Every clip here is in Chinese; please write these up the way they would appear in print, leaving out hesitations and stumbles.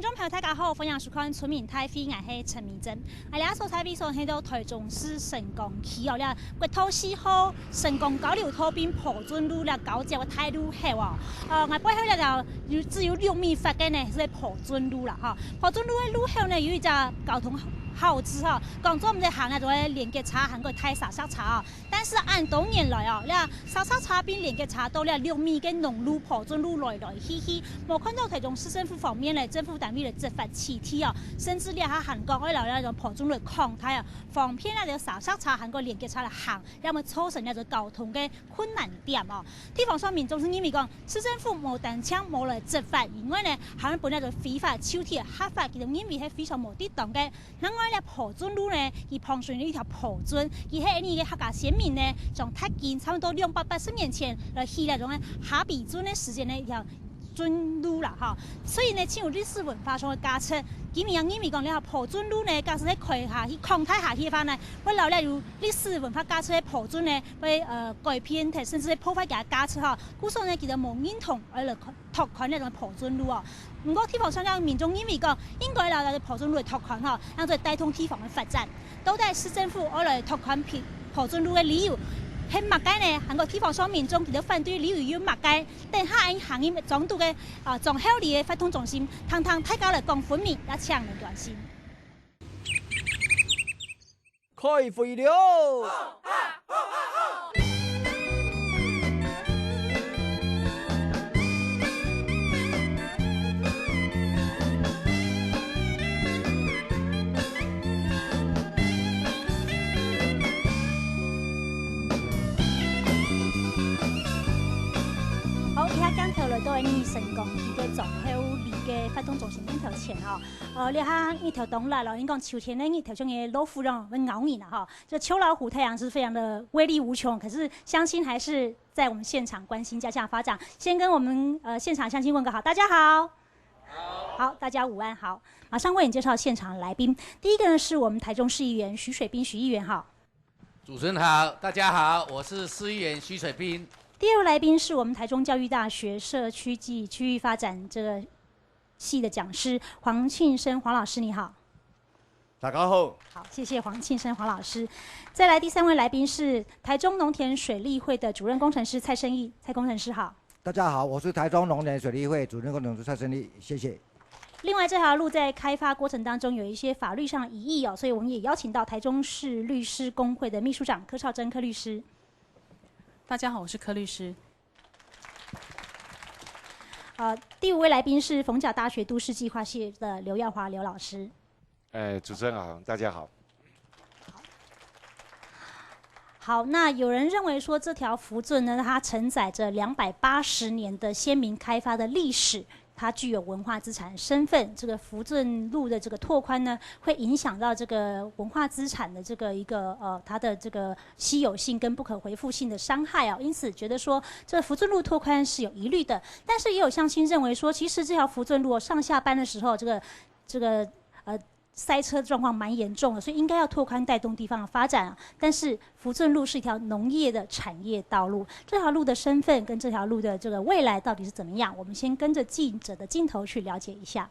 观众朋友大家好，欢迎收看《村民太飞》，我是陈明珍。俩所台比所去到台中市成功区哦，了国土4号成功交流道边破准路了9条的太路口哦。我背后了就只有6米发的呢，是破准路啦哈。破准路的路口呢有一只交通号志哈，讲做我们在行啊，就会连接叉行过太沙沙叉哦。但是按多年来哦，了沙沙叉边连接叉到了6米的农路破准路来去去，冇看到台中市政府方面呢，政府单位的执法起体哦，甚至了下韩国为了那种破准路抗台啊，防骗那个沙沙叉韩国连接叉来行，让我造成那种交通的困难点哦。地方上民众是因为讲市政府冇单枪冇来执法，因为呢，还本那种非法手铁合法，其实因为係非常冇得当嘅。另外咧破准路呢，伊旁顺一条破准，伊係呢個客家先民呢，從太近差不多280年前來起那種下比准的時間呢一條准路啦哈，所以呢，進入歷史文化上嘅加出，因為講了破准路呢，假使喺開下去抗太下去嘅話呢，會留了有歷史文化加出嘅破准呢，會改變甚至係破壞嘅加出哈，故所呢其實冇認同而來拓寬那種破准路哦。唔過地方上嘅民眾因為講應該留破准路嚟拓寬哈，讓做帶動地方嘅發展。到底市政府而來拓寬破准路嘅理由？喺乜解呢？韓國地方上民眾其實反對理由要乜解？等下喺行業總督嘅綜合里嘅發通中心，堂大家嚟講分明，也搶人關心。開會了！都係呢成功區嘅綜合里嘅發通中心呢條前哦，你睇呢條東來了，你講秋天呢呢條種嘅老虎讓會咬你啦哈，這秋老虎太陽是非常的威力無窮，可是鄉親還是在我們現場關心家鄉發展。先跟我們現場鄉親問個好，大家好。好，大家午安好。馬上為你介紹現場來賓，第一個呢是我們台中市議員許水彬許議員好。主持人好，大家好，我是市議員許水彬。第二位來賓是我們台中教育大學社區暨區域發展這個系的講師黃慶生黃老師，你好。大家好。好，謝謝黃慶生黃老師。再來第三位來賓是台中農田水利會的主任工程師蔡勝義，蔡工程師好。大家好，我是台中農田水利會主任工程師蔡勝義，謝謝。另外，這條路在開發過程當中有一些法律上疑義哦，所以我們也邀請到台中市律師公會的秘書長柯少珍柯律師。大家好，我是柯律師。第5位來賓是逢甲大學都市計劃系的劉耀華劉老師。主持人好，大家好。好，那有人認為說這條福圳呢，它承載着280年的先民開發的歷史。它具有文化資產身份，這個福圳路的這個拓寬呢，會影響到這個文化資產的這個一個它的這個稀有性跟不可回復性的傷害啊，因此覺得說這個福圳路拓寬是有疑慮的，但是也有鄉親認為說，其實這條福圳路上下班的時候，這個塞車狀況蠻嚴重的，所以應該要拓寬帶動地方的發展。但是福圳路是一條農業的產業道路，這條路的身份跟這條路的這個未來到底是怎麼樣？我們先跟着記者的鏡頭去了解一下。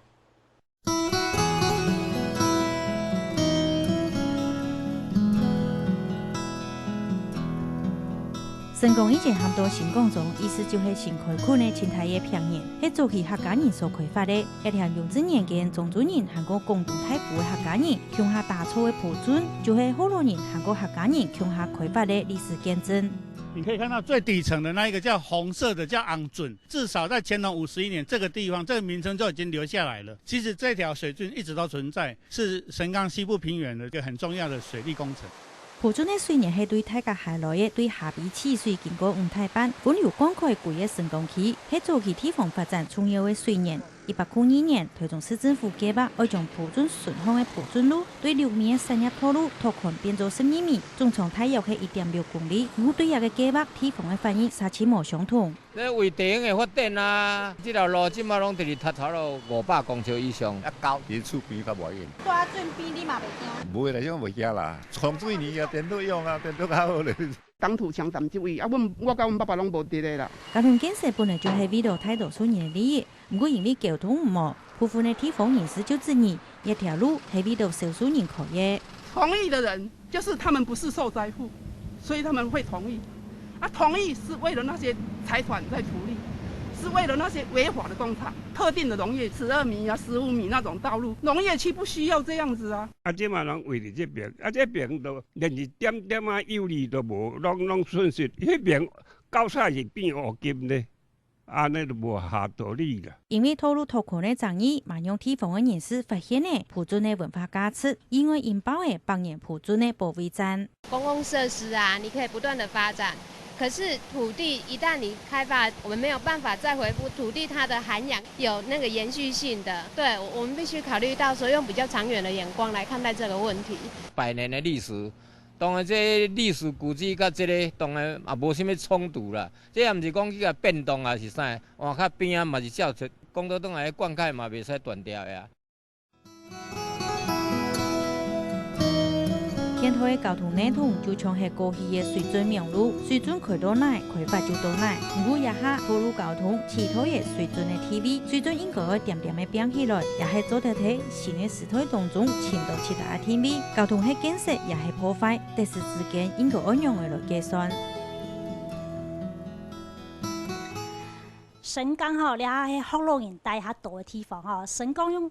成功以前含到成功中，意思就是新開墾的生態嘅平原，係早期客家人所開發的。一條用之年間種族人韓國共同大部嘅客家人向下打造嘅破準，就是後來人韓國客家人向下開發的歷史見證。你可以看到最底層的那一個叫紅色的叫昂準，至少在乾隆51年這個地方，這個名稱就已經留下來了。其實這條水圳一直都存在，是神岡西部平原的一個很重要的水利工程。破準的水源係對大家下來嘅，對下邊治水經過5台班，本流灌溉規嘅成功期，係早期地方發展重要嘅水源。1892年，台中市政府計劃要將破準順向嘅破準路對6米嘅商業道路拓寬變做12米，總長大約係1.6公里。不過對呢個計劃，地方嘅反應實際無相同。這為地方嘅發展啊，這條路即馬攏直直塌塌咯500公尺以上，高電厝邊較無用。大圳邊你嘛袂驚？唔會啦，因為袂驚啦，洪水年啊，電都用啊，電都較好咧。當土強站這位啊，我甲阮爸爸攏無佇咧啦。交通建設本來就係為了大多數人嘅利益，不過因為交通唔好，部分的地方人士就质疑，一条路係為到少數人開嘅。同意的人就是他们不是受灾户，所以他们会同意。同意是为了那些财团在图利，是为了那些违法的工厂，特定的农业12米啊、15米那种道路，农业区不需要这样子啊。这嘛人为了这边，这边都连一点点有利都无，拢损失。迄边到啥是变乌金呢？安尼就无下道理啦。因为道路拓宽的爭議，萬用地方的人士發現呢，埔村的文化價值，因為引爆的扮演埔村的保衛戰。公共設施啊，你可以不斷的發展。可是土地一旦你開發，我們沒有辦法再回復土地它的涵養有那個延續性的。對，我們必須考慮到說用比較長遠的眼光來看待這個問題。百年的歷史，當然這歷史古蹟甲這個當然也無啥物衝突啦。這也毋是講去甲變動啊是啥，換較邊啊嘛是照出，講到當來灌溉嘛袂使斷掉呀。天台的交通系統就像係過去的水準名路，水準開到哪，開發就到哪。如果一下道路交通其他的水準的提升，水準應該要點點的變起來，也係做得睇新的時代當中牽到其他的提升。交通係建設，也係破壞，但是之間應該按樣的來計算。神岡吼，你喺福佬人帶較多的地方吼，神岡用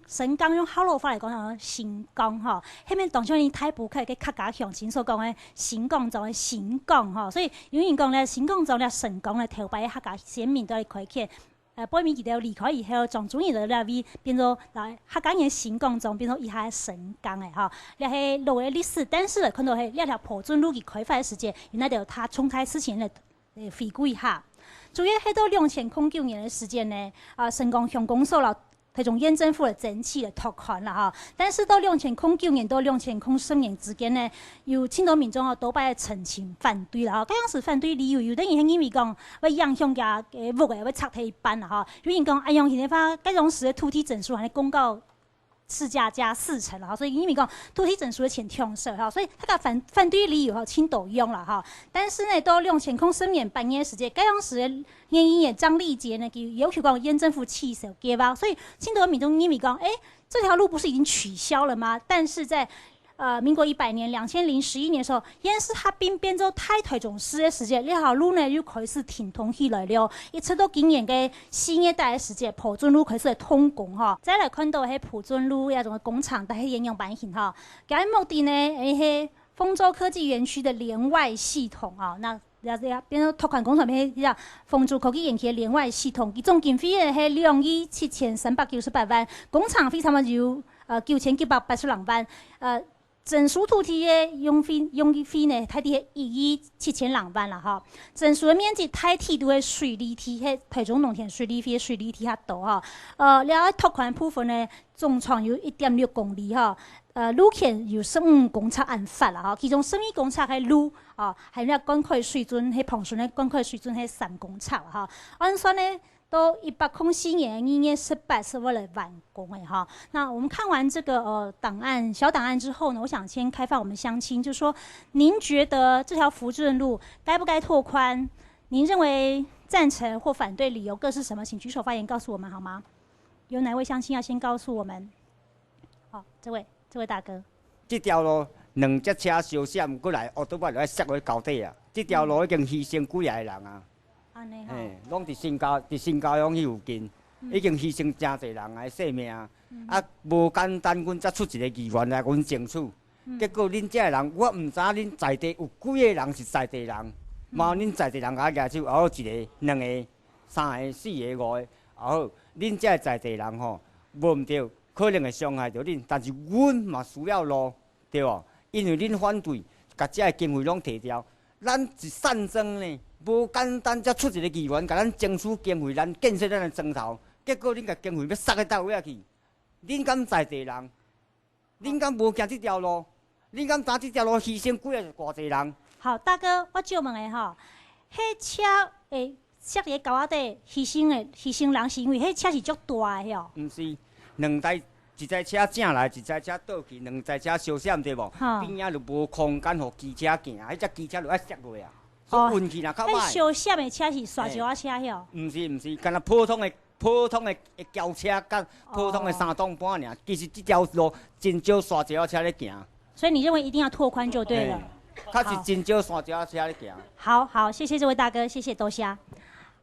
福佬話來講叫新岡吼，迄面當初你太埔客嘅客家鄉親所講嘅新岡就係新岡吼，所以有人講咧新岡就咧神岡咧頭擺客家先民都嚟開墾，八米幾條離開以後，從主義就咧變做客家人新岡中變做以下神岡嘅吼，你係路嘅歷史，但是咧看到係呢條埔村路嘅開發嘅時間，原來就他重台之前咧回顧一下。主要喺到2009年的時間呢，神岡鄉公所啦，佢從縣政府的整體的拓寬啦哈。但是到2009年到2010年之間呢，有青島民眾都擺陳情反對啦。嗰陣時反對理由有等於係因為講為影響嘅屋嘅會拆退一半啦哈。有人講用現在發嗰種時嘅土地證書還係公告。市價加40%啦，所以因為講土地證書的錢搶手哈，所以他個反對理由哈，青島用了哈。但是呢，到2010年半年時間，嗰陣時嘅縣議員張立傑呢，佢要求講縣政府棄守計劃，所以青島民眾因為講，這條路不是已經取消了嗎？但是在民國100年2011年的時候，縣市合併變做太台中市的時間，呢條路呢又開始停通起來了。一直到今年嘅4月底的時間，埔村路開始通工哈。再來看到喺埔村路一種工廠，但係應用版型哈。咁目的呢係豐州科技園區的連外系統啊，那變做拓寬工廠邊係豐州科技園區的連外系統，佢總經費呢係2億7398萬，工廠費差唔多有9982萬，整屬土地的用費呢，大抵係1億7000萬啦哈。整屬的面積大體都係水利體，係台中農田水利費水利體較多哈。了拓寬部分呢，總長有1.6公里哈。路線有15公尺按發啦哈，其中11公尺係路啊，係咧灌溉水準係彭順咧灌溉水準係3公尺哈。按算呢。到104年2月18是為了完工誒哈。那我們看完這個檔案小檔案之後呢，我想先開放我們鄉親，就是說您覺得這條福順路該不該拓寬？您認為贊成或反對理由各是什麼？請舉手發言告訴我們好嗎？有哪位鄉親要先告訴我們？好，這位大哥。這條路2隻車相閃過來，奧多巴就塞落高底啊！這條路已經犧牲幾廿個人啊！攏佇新高鄉迄附近，已經犧牲真濟人的性命啊！無簡單，阮才出一個議員來阮爭取，結果恁遮人，我毋知恁在地有幾個人是在地人，嘛恁在地人甲舉手，還有1個、2個、3個、4個、5個，還好恁遮在地人吼，無毋對，可能會傷害到恁，但是阮嘛需要路，對無？因為恁反對，甲遮個經費攏摕掉，咱是善政呢。無簡單，才出一個議員，甲咱爭取經費，咱建設咱的莊頭。結果恁甲經費要塞到倒位去？恁敢在地人？恁敢無行這條路？恁敢打這條路犧牲幾個偌濟人？好，大哥，我就問誒吼，迄車誒塞喺高仔底犧牲人是因為迄車是足大誒吼？毋是，一台車正來，一台車倒去，兩台車相閃對無？邊仔就無空間互機車行，迄隻機車就愛塞落啊。運氣若較歹。迄小閃的車是刷石仔車喲？毋是，敢若普通的普通的轿车甲普通的3吨半尔，其实这条路真少山脚车咧行。所以你认为一定要拓宽就对了。它是真少山脚车咧行。好，谢谢这位大哥，谢谢多虾。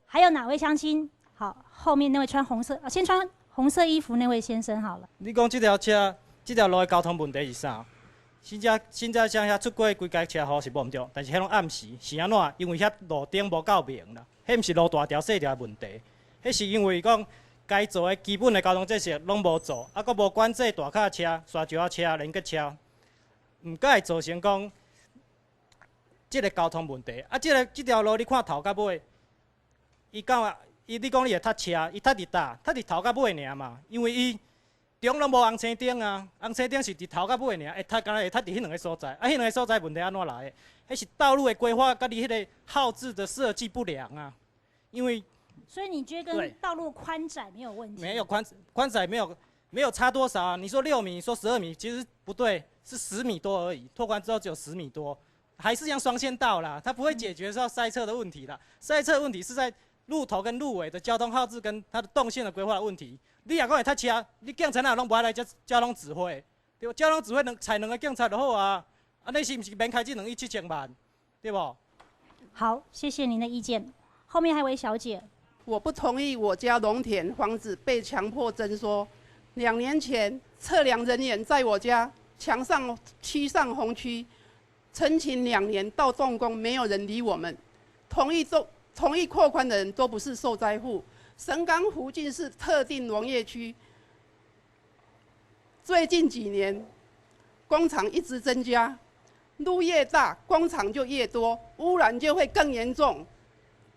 还有哪位乡亲？好，后面那位穿红色，先穿红色衣服那位先生好了。你讲这条车、这条路的交通问题是啥？现在乡下出过规架车祸是无毋对，但是迄拢暗时是安怎？因为遐路顶无够明啦，迄毋是路大条细条的问题，迄是因为讲该做的基本的交通设施拢无做，啊，阁无管制大卡车、山石车、连结车，毋该会造成讲即个交通问题。啊，即条路你看头到尾，你讲你讲你会塞车，伊塞伫倒？塞伫头到尾尔嘛，因为伊。中拢无红青灯啊，红青灯是伫头到尾尔，会塞，敢若会塞伫迄两个所在。啊，迄两个所在问题安怎来的？迄是道路的规划，甲你迄个号志的设计不良啊。因为，所以你觉得跟道路宽窄没有问题？没有宽窄没有差多少啊？你说6米，你说12米，其实不对，是10米多而已。拓宽之后只有10米多，还是像双线道啦，它不会解决到塞车的问题啦。塞车的问题是在路头跟路尾的交通号志跟它的动线的规划的问题。你若讲会塞车，你警察哪拢无爱来交通指挥，对不？交通指挥采2个警察就好啊。啊，你是不是免开这2亿7千万，对不？好，谢谢您的意见。后面还有位小姐，我不同意我家农田房子被强迫征收。2年前，测量人员在我家墙上漆上红区，陈情2年到动工，没有人理我们。同意扩宽的人都不是受灾户。神冈附近是特定农业区，最近几年工厂一直增加，路越大，工厂就越多，污染就会更严重，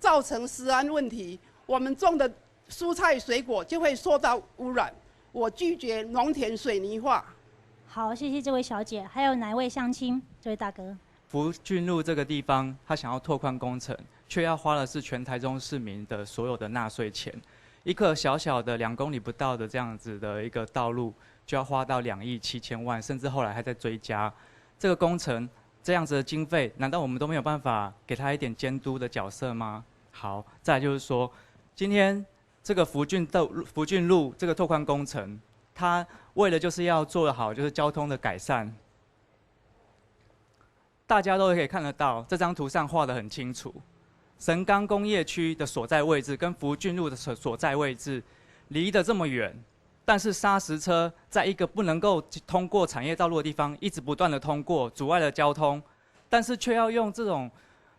造成食安问题。我们种的蔬菜水果就会受到污染。我拒绝农田水泥化。好，谢谢这位小姐。还有哪位乡亲？这位大哥。福郡路这个地方，他想要拓宽工程，却要花的是全台中市民的所有的纳税钱。一个小小的2公里不到的这样子的一个道路，就要花到2亿7千万，甚至后来还在追加。这个工程这样子的经费，难道我们都没有办法给他一点监督的角色吗？好，再来就是说，今天这个福郡路这个拓宽工程，它为了就是要做好就是交通的改善。大家都可以看得到，这张图上画得很清楚，神冈工业区的所在位置跟福郡路的所在位置离得这么远，但是砂石车在一个不能够通过产业道路的地方一直不断的通过，阻碍了交通，但是却要用这种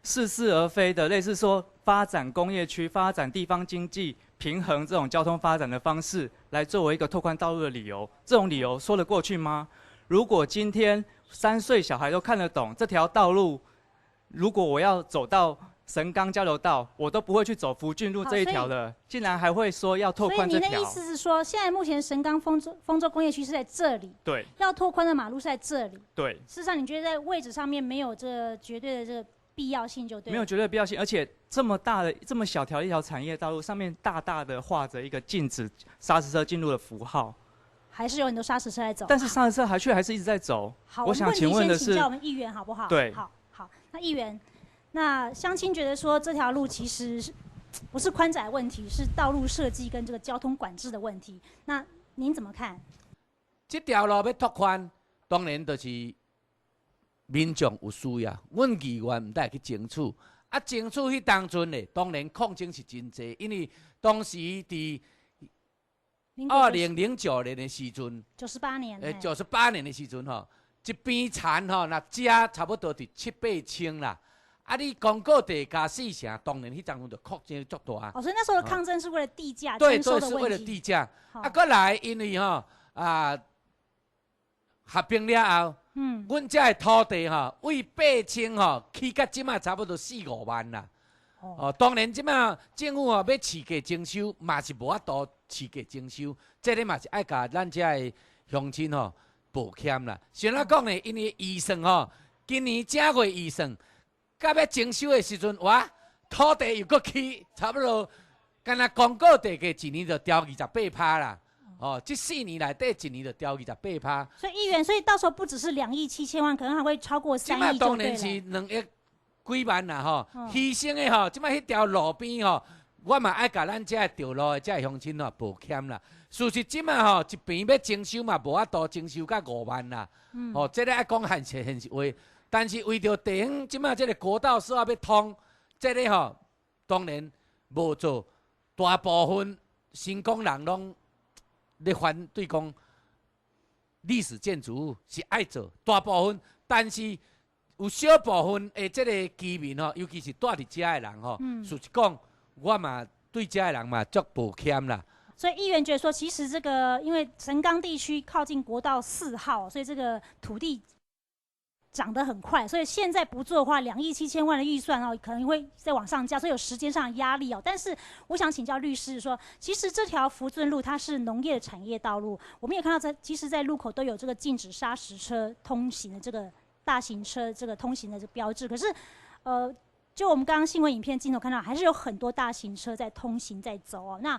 似是而非的，类似说发展工业区、发展地方经济、平衡这种交通发展的方式，来作为一个拓宽道路的理由，这种理由说得过去吗？如果今天3岁小孩都看得懂这条道路，如果我要走到神冈交流道，我都不会去走福郡路这一条的，竟然还会说要拓宽这条。所以你的意思是说，现在目前神冈丰州工业区是在这里，对，要拓宽的马路是在这里，对。事实上，你觉得在位置上面没有这绝对的这个必要性就对了。没有绝对必要性，而且这么大的这么小条一条产业道路上面大大的画着一个禁止砂石车进入的符号。还是有很多砂石车在走，但是砂石车还是一直在走。好，我想请问的是，请教我们议员好不好？对，好。那议员，那乡亲觉得说这条路其实不是宽窄问题，是道路设计跟这个交通管制的问题。那您怎么看？这条路要拓宽，当然就是民众有需要，阮议员唔得去争取。啊，争取迄当阵呢，当然抗争是真济，因为当时伫2009年的时阵，98年，98年的时阵吼，一边田吼，那遮差不多伫7、8千啦。啊，你公告地价4成，当然迄当中就扩增足大。哦，所以那时候的抗争是为了地价征收的问题。对，是为了地价。啊，过来因为吼合并了后，阮遮的土地吼，为8000吼起到即马差不多4、5万啦。哦，当然即马政府要市价征收，嘛是无法度市价征收，这个嘛是爱甲咱遮的乡亲吼补欠啦。像咱讲呢，因为预算吼，今年正月预算，到要征收的时阵，哇，土地又搁起，差不多，干那公告地价一年就调28%啦。哦，这4年内底一年就调28%。所以议员，所以到时候不只是2亿7千万，可能还会超过3亿就对了。当然是2亿几万啦吼，牺牲的吼，即摆迄条路边吼，我嘛爱甲咱遮的道路的遮的乡亲吼补欠啦。事实即马吼一边要征收嘛，无法度征收到5万啦。哦，这个爱讲现实话，但是为着地方即马这个国道4号要通，这个吼当然无做，大部分新工人拢咧反对讲历史建筑物是爱做，大部分，但是有小部分的这个居民吼，尤其是住伫遮的人吼，事实讲。我嘛对这些人嘛足抱歉啦。所以议员觉得说，其实这个因为神冈地区靠近国道4号，所以这个土地涨得很快，所以现在不做的话，2亿7千万的预算哦，可能会再往上加，所以有时间上的压力哦。但是我想请教律师说，其实这条福尊路它是农业的产业道路，我们也看到其实在路口都有这个禁止砂石车通行的这个大型车这个通行的这个标志，可是就我们刚刚新闻影片镜头看到，还是有很多大型车在通行在走哦。那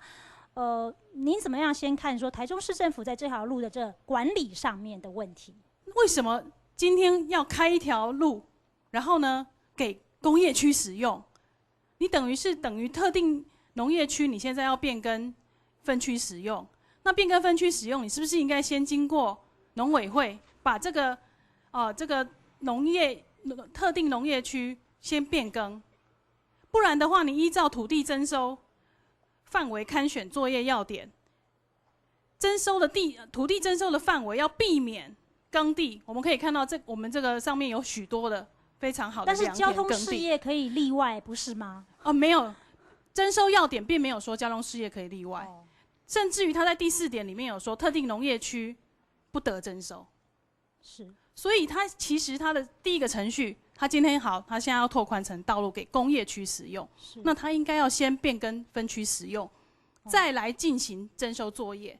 您怎么样先看说台中市政府在这条路的这管理上面的问题？为什么今天要开一条路，然后呢给工业区使用？你等于特定农业区，你现在要变更分区使用，那变更分区使用，你是不是应该先经过农委会把这个特定农业区先变更，不然的话，你依照土地征收范围勘选作业要点，土地征收的范围要避免耕地。我们可以看到我们这个上面有许多的非常好的良田耕地。但是交通事业可以例外，不是吗？没有，征收要点并没有说交通事业可以例外，甚至于他在第4点里面有说特定农业区不得征收。是。所以他其实他的第一个程序，他今天他现在要拓宽成道路给工业区使用，那他应该要先变更分区使用，再来进行征收作业，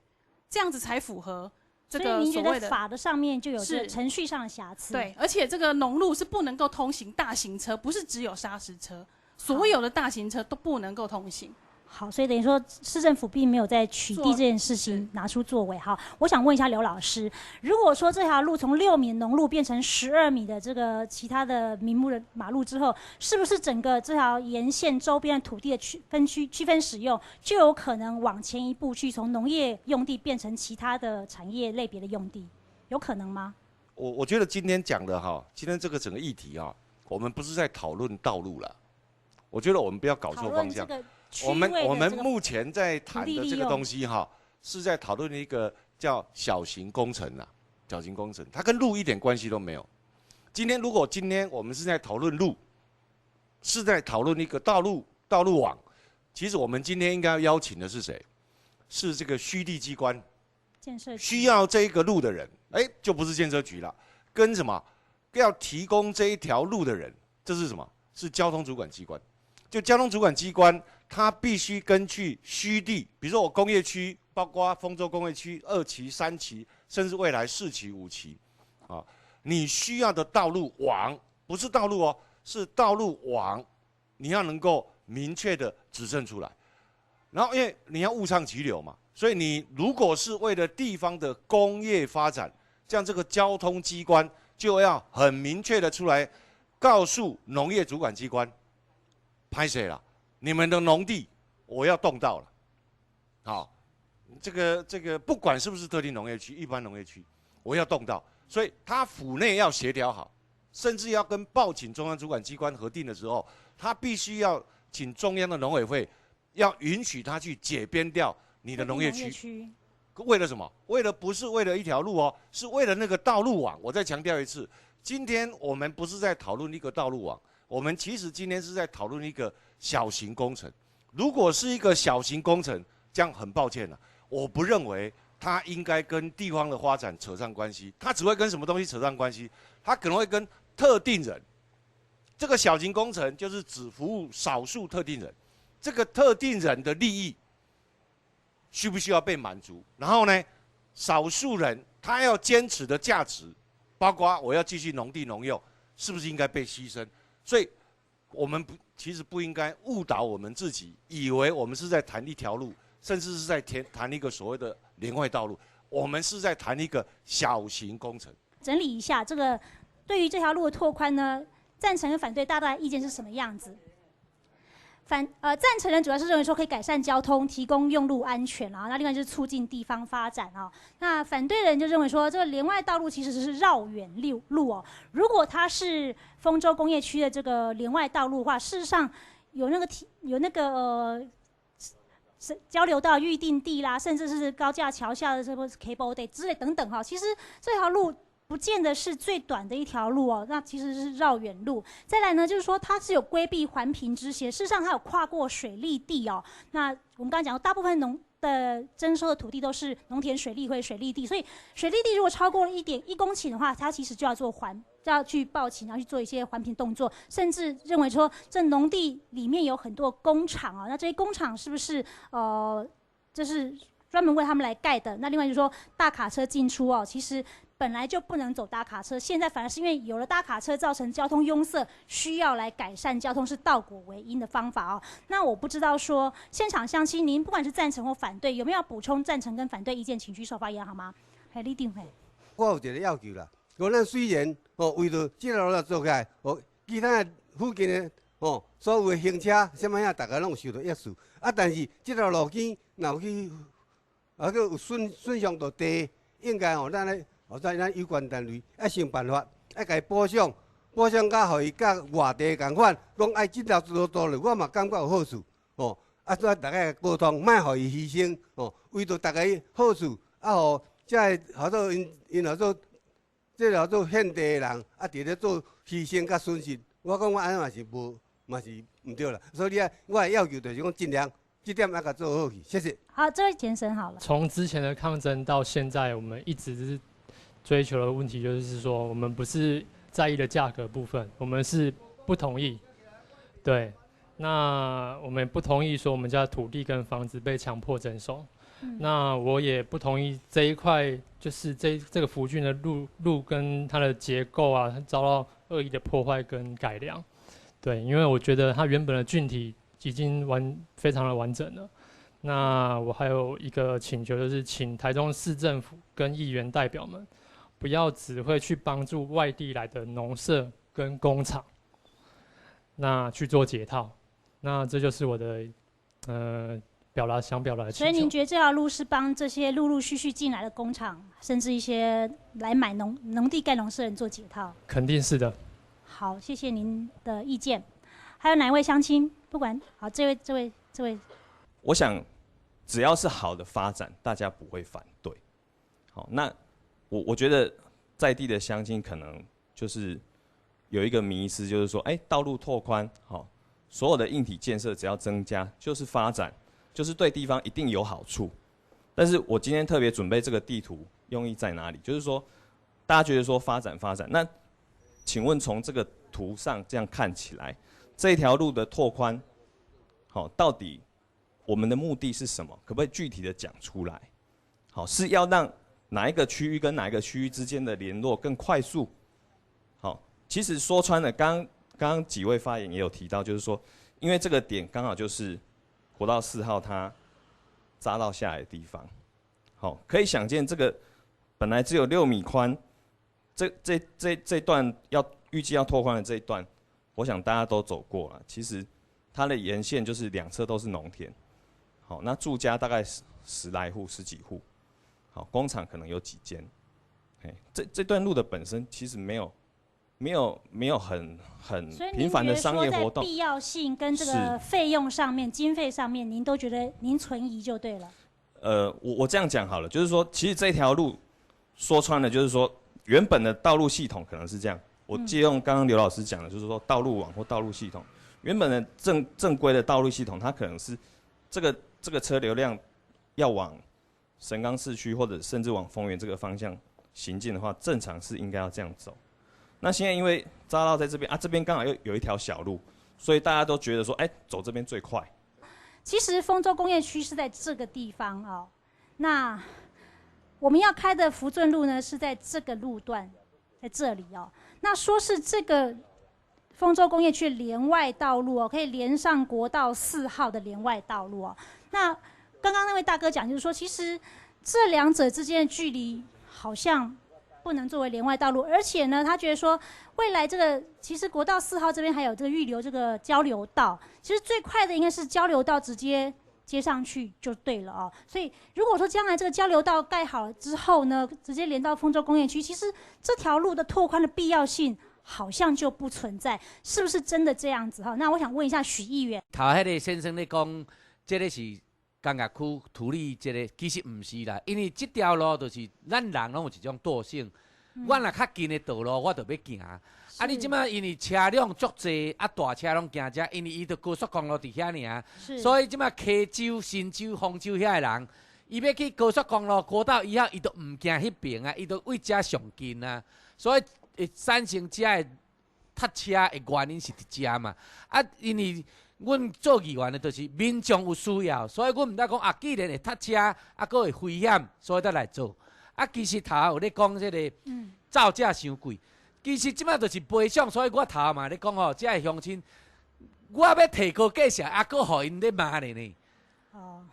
这样子才符合这个所谓的。所以您觉得法的上面就有这程序上的瑕疵？对，而且这个农路是不能够通行大型车，不是只有砂石车，所有的大型车都不能够通行。好，所以等于说市政府并没有在取缔这件事情拿出作为。好，我想问一下刘老师，如果说这条路从6米农路变成12米的这个其他的名目的马路之后，是不是整个这条沿线周边的土地的区分使用，就有可能往前一步去从农业用地变成其他的产业类别的用地？有可能吗？我觉得今天讲的今天这个整个议题我们不是在讨论道路了，我觉得我们不要搞错方向。我们目前在谈的这个东西是在讨论一个叫小型工程啦，小型工程它跟路一点关系都没有。如果今天我们是在讨论路，是在讨论一个道路网，其实我们今天应该要邀请的是谁？是这个虚地机关，建设需要这个路的人，就不是建设局了，跟什么要提供这一条路的人，这是什么？是交通主管机关。就交通主管机关，它必须根据虚地，比如说我工业区，包括丰州工业区2期、3期，甚至未来4期、5期，你需要的道路网，不是道路是道路网，你要能够明确的指证出来。然后因为你要物畅其流嘛，所以你如果是为了地方的工业发展，这样这个交通机关就要很明确的出来告诉农业主管机关。拍谁了？你们的农地我要动到了，好，这个不管是不是特定农业区、一般农业区，我要动到，所以他府内要协调好，甚至要跟报请中央主管机关核定的时候，他必须要请中央的农委会要允许他去解编掉你的农业区。为了什么？不是为了一条路是为了那个道路网。我再强调一次，今天我们不是在讨论一个道路网。我们其实今天是在讨论一个小型工程。如果是一个小型工程，这样很抱歉了，我不认为它应该跟地方的发展扯上关系。它只会跟什么东西扯上关系？它可能会跟特定人。这个小型工程就是只服务少数特定人，这个特定人的利益需不需要被满足？然后呢，少数人他要坚持的价值，包括我要继续农地农用，是不是应该被牺牲？所以，我们其实不应该误导我们自己，以为我们是在谈一条路，甚至是在谈一个所谓的联外道路。我们是在谈一个小型工程。整理一下，这个对于这条路的拓宽呢，赞成和反对大家的意见是什么样子？赞成人主要是认为说可以改善交通，提供用路安全啊。那另外就是促进地方发展啊。那反对人就认为说，这个连外道路其实是绕远路哦。如果它是丰州工业区的这个连外道路的话，事实上有那个交流道预定地啦，甚至是高架桥下的什么 cable day 之类等等哈。其实这条路不见得是最短的一条路哦，那其实是绕远路。再来呢，就是说它是有规避环评之嫌，事实上它有跨过水利地哦。那我们刚才讲，大部分征收的土地都是农田水利会水利地，所以水利地如果超过了1.1公顷的话，它其实就要去报请，然后去做一些环评动作，甚至认为说这农地里面有很多工厂啊，那这些工厂是不是就是专门为他们来盖的？那另外就是说大卡车进出哦，其实本来就不能走大卡车，现在反而是因为有了大卡车造成交通拥塞，需要来改善交通，是倒果为因的方法哦。那我不知道说现场乡亲，您不管是赞成或反对，有没有要补充赞成跟反对意见，请举手发言好吗？李定辉，我有一个要求啦，咱虽然为了这条路做起来，其他附近的所有的行车什么呀，大家拢受到约束啊，但是这条路径若去有损伤到地，应该咱有关单位要想办法，要甲伊补偿甲互伊甲外地共款，讲爱这条道路，我嘛感觉有好处所以大家沟通，莫互伊牺牲为着大家好处互好做因好做这条做现地的人伫咧做牺牲甲损失，我讲我安尼嘛是唔对啦，所以我的要求就是讲尽量。这点要给做好去，谢谢。好，这位先生好了。从之前的抗争到现在，我们一直是追求的问题，就是说我们不是在意的价格部分，我们是不同意。对，那我们不同意说我们家土地跟房子被强迫征收。那我也不同意这一块，就是这个福郡的路跟它的结构啊，遭到恶意的破坏跟改良。对，因为我觉得它原本的郡体已经非常的完整了。那我还有一个请求，就是请台中市政府跟议员代表们，不要只会去帮助外地来的农舍跟工厂，那去做解套。那这就是我的想表达的请求。所以您觉得这条路是帮这些陆陆续续进来的工厂，甚至一些来买农地盖农舍人做解套？肯定是的。好，谢谢您的意见。还有哪一位乡亲？不管好，这位，我想只要是好的发展，大家不会反对。好，那我觉得在地的乡亲可能就是有一个迷思，就是说，道路拓宽，好，所有的硬体建设只要增加，就是发展，就是对地方一定有好处。但是我今天特别准备这个地图，用意在哪里？就是说，大家觉得说发展，那请问从这个图上这样看起来，这条路的拓宽，好，到底我们的目的是什么？可不可以具体的讲出来？好，是要让哪一个区域跟哪一个区域之间的联络更快速？好，其实说穿了，刚刚几位发言也有提到，就是说，因为这个点刚好就是国道4号它匝道下来的地方。好，可以想见这个本来只有6米宽，这段预计要拓宽的这一段，我想大家都走过了。其实它的沿线就是2侧都是农田，好，那住家大概10来户、10几户，好，工厂可能有几间。这段路的本身其实没有很频繁的商业活动。所以您觉得说在必要性跟这个费用上面、经费上面，您都觉得您存疑就对了。我这样讲好了，就是说，其实这条路说穿了，就是说原本的道路系统可能是这样。我借用刚刚刘老师讲的，就是说道路网或道路系统，原本的正规的道路系统，它可能是这个车流量要往神冈市区或者甚至往丰原这个方向行进的话，正常是应该要这样走。那现在因为匝道在这边啊，这边刚好又有一条小路，所以大家都觉得说，走这边最快。其实丰州工业区是在这个地方哦，那我们要开的福圳路呢是在这个路段，在这里哦。那说是这个丰州工业区连外道路哦，可以连上国道4号的连外道路哦。那刚刚那位大哥讲就是说，其实这两者之间的距离好像不能作为连外道路，而且呢，他觉得说未来这个其实国道4号这边还有这个预留这个交流道，其实最快的应该是交流道直接接上去就对了哦。所以如果说将来这个交流道盖好了之后呢，直接连到丰州工业区，其实这条路的拓宽的必要性好像就不存在，是不是真的这样子哈？那我想问一下许议员，头迄个先生咧讲，这个是工业区土地这个，其实唔是啦，因为这条路就是咱人拢有一种惰性。我若较近的道路，我就要行。啊，你即摆因为车辆足济，啊大车拢行遮，因为伊就高速公路伫遐尔，所以即摆溪州、新州、丰州遐的人，伊要去高速公路国道以后，伊都唔行迄边啊，伊都为遮上近啊，所以会产生遮的塞车的原因是伫遮嘛。啊，因为阮做议员的，就是民众有需要，所以阮毋知讲啊，既然会塞车，啊，佫会危险，所以才来做。啊，其实头有咧讲即个造价伤贵，其实即摆就是赔偿，所以我头嘛咧讲吼，遮个乡亲，我要提高价钱，啊，佫互因咧骂咧呢。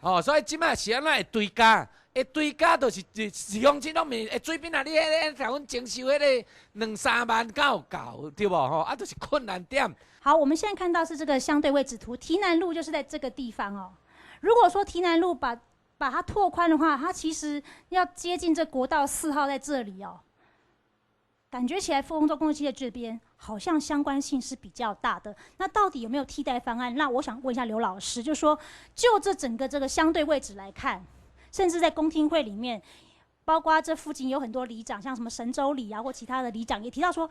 哦，所以即摆是安怎会追加？会追加就是乡亲拢会水边啊，你迄个阮征收迄个2-3万敢有够，对无吼？啊，就是困难点。好，我们现在看到是这个相对位置图，堤南路就是在这个地方哦。如果说堤南路把它拓宽的话，它其实要接近这国道4号在这里哦。感觉起来丰州工业区的这边好像相关性是比较大的。那到底有没有替代方案？那我想问一下刘老师，就是说就这整个这个相对位置来看，甚至在公听会里面，包括这附近有很多里长，像什么神州里啊或其他的里长也提到说，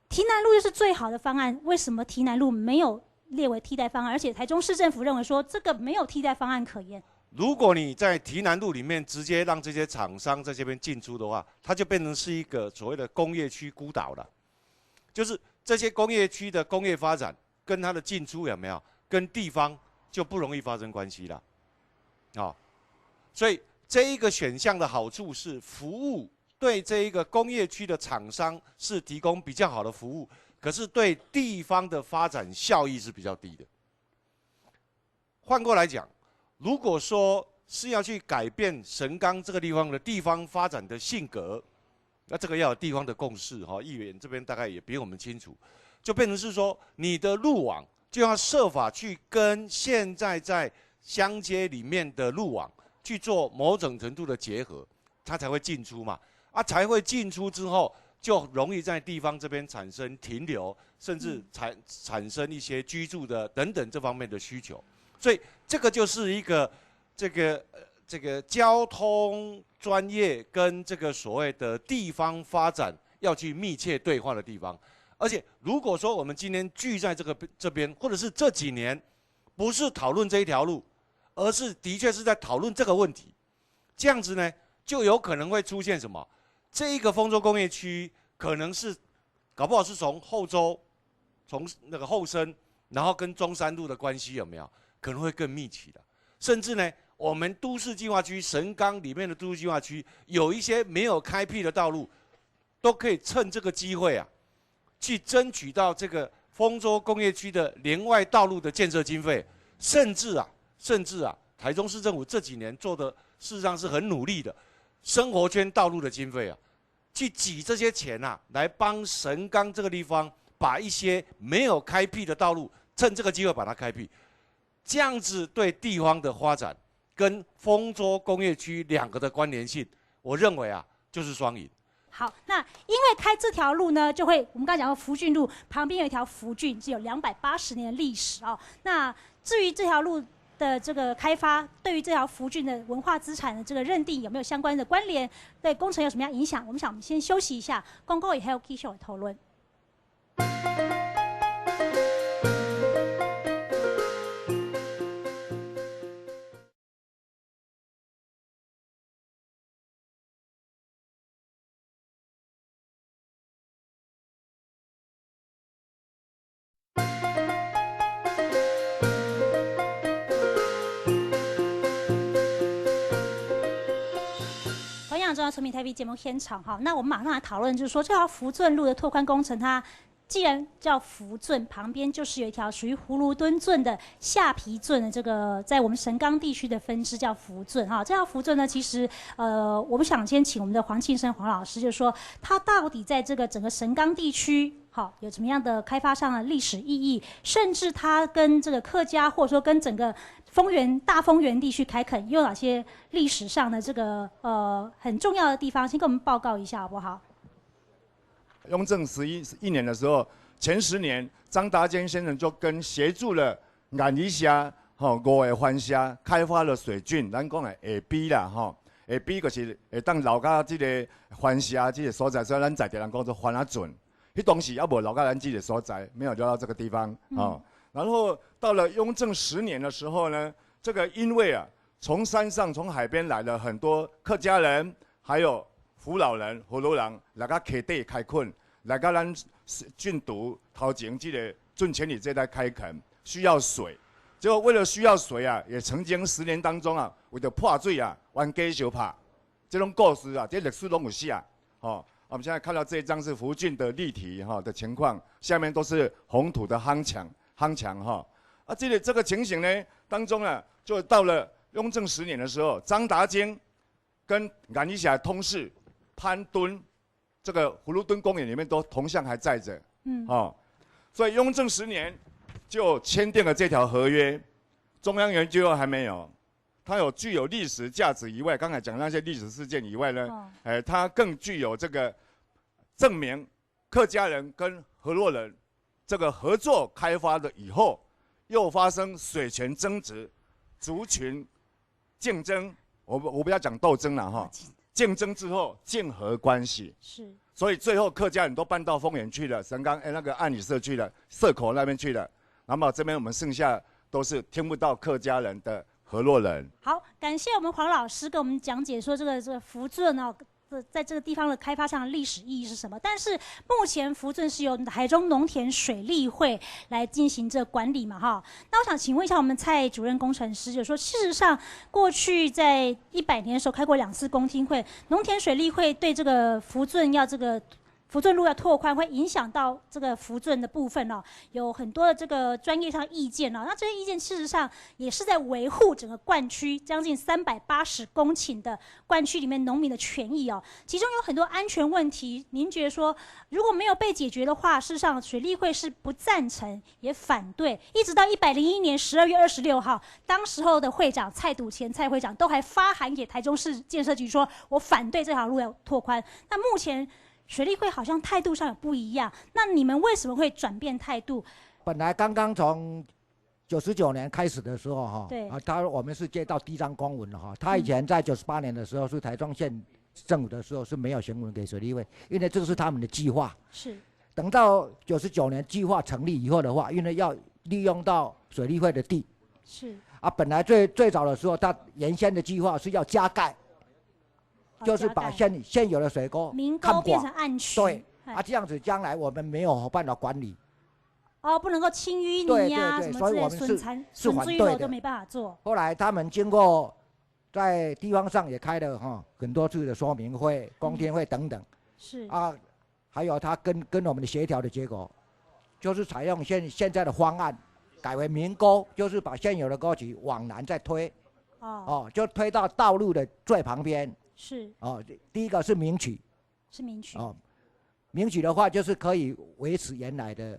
堤南路又是最好的方案，为什么堤南路没有列为替代方案？而且台中市政府认为说这个没有替代方案可言。如果你在堤南路里面直接让这些厂商在这边进出的话，它就变成是一个所谓的工业区孤岛了。就是这些工业区的工业发展跟它的进出有没有跟地方就不容易发生关系了，所以这一个选项的好处是服务对这一个工业区的厂商是提供比较好的服务，可是对地方的发展效益是比较低的。换过来讲，如果说是要去改变神冈这个地方的地方发展的性格，那这个要有地方的共识哈。议员这边大概也比我们清楚，就变成是说，你的路网就要设法去跟现在在乡街里面的路网去做某种程度的结合，它才会进出嘛。啊，才会进出之后，就容易在地方这边产生停留，甚至产生一些居住的等等这方面的需求。所以这个就是一个这个交通专业跟这个所谓的地方发展要去密切对话的地方。而且如果说我们今天聚在这边，或者是这几年不是讨论这一条路，而是的确是在讨论这个问题，这样子呢，就有可能会出现什么？这一个丰州工业区可能是搞不好是从后州，从那个后生，然后跟中山路的关系有没有？可能会更密集的，甚至呢，我们都市计划区神冈里面的都市计划区有一些没有开辟的道路，都可以趁这个机会啊，去争取到这个丰州工业区的连外道路的建设经费，甚至啊，台中市政府这几年做的事实上是很努力的，生活圈道路的经费啊，去挤这些钱啊，来帮神冈这个地方把一些没有开辟的道路，趁这个机会把它开辟。这样子对地方的发展跟丰州工业区两个的关联性，我认为啊就是双赢。好，那因为开这条路呢，就会我们刚才讲到福郡路旁边有一条福郡，是有280年的历史哦。那至于这条路的这个开发，对于这条福郡的文化资产的这个认定有没有相关的关联，对工程有什么样影响？我们先休息一下，公告以后继续讨论。中央村民台币节目现场哈，那我们马上来讨论，就是说这条福圳路的拓宽工程，它既然叫福圳，旁边就是有一条属于葫芦墩圳的下皮圳的这个，在我们神冈地区的分支叫福圳哈。这条福圳呢，其实我们想先请我们的黄庆生黄老师，就是说它到底在这个整个神冈地区，好有什么样的开发上的历史意义，甚至它跟这个客家或者说跟整个大丰原地区开垦有哪些历史上的这个很重要的地方，先跟我们报告一下好不好？雍正11年的时候，前10年，张达坚先生就跟协助了眼里峡、5个番峡开发了水圳，咱讲的下陂啦，下陂就是会当流到这个番峡这个所在，所以咱在地人讲做番仔圳。迄当时也无流到咱这个所在，没有流到这个地方然后到了雍正10年的时候呢，这个因为从山上从海边来了很多客家人，还有福佬人、葫芦人来到溪底开垦，来到咱郡都头前这个圳千里这带开垦，需要水。结果为了需要水也曾经10年当中为了破水冤家相拍，这种故事这历史都有写我们现在看到这一张是福圳的立体的情况，下面都是红土的夯墙这个情形呢当中就到了雍正10年的时候，张达坚跟眼里峡通事潘敦，这个葫芦墩公园里面都铜像还在着，所以雍正10年就签订了这条合约。中央研究还没有，它有具有历史价值以外，刚才讲那些历史事件以外呢，它更具有这个证明客家人跟河洛人这个合作开发的以后，又发生水权争执、族群竞争，我不要讲斗争了竞争之后竞合关系是，所以最后客家人都搬到丰原去了，神冈那个安里社区了，社口那边去了。那么这边我们剩下都是听不到客家人的河洛人。好，感谢我们黄老师跟我们讲解说这个福圳在这个地方的开发上的历史意义是什么？但是目前福圳是由台中农田水利会来进行这管理嘛，那我想请问一下我们蔡主任工程师，就是说，事实上过去在100年的时候开过2次公听会，农田水利会对这个福圳福圳路要拓宽，会影响到这个福圳的部分有很多的这个专业上意见那这些意见事实上也是在维护整个灌区将近380公顷的灌区里面农民的权益其中有很多安全问题，您觉得说如果没有被解决的话，事实上水利会是不赞成也反对，一直到101年12月26号，当时候的会长蔡笃乾蔡会长都还发函给台中市建设局说，我反对这条路要拓宽。那目前水利会好像态度上有不一样，那你们为什么会转变态度？本来刚刚从99年开始的时候对我们是接到第一张公文了他以前在98年的时候是台中县政府的时候是没有行文给水利会，因为这个是他们的计划。是。等到99年计划成立以后的话，因为要利用到水利会的地。是。本来最早的时候，他原先的计划是要加盖。就是把现有的水沟明沟变成暗区，对这样子将来我们没有办法管理。不能够清淤泥什么之类损之余都没办法做。后来他们经过在地方上也开了很多次的说明会、公听会等等。是还有他跟我们的协调的结果，就是采用现在的方案，改为明沟，就是把现有的沟渠往南再推，就推到道路的最旁边。是第一个是明渠，是明渠明渠的话就是可以维持原来的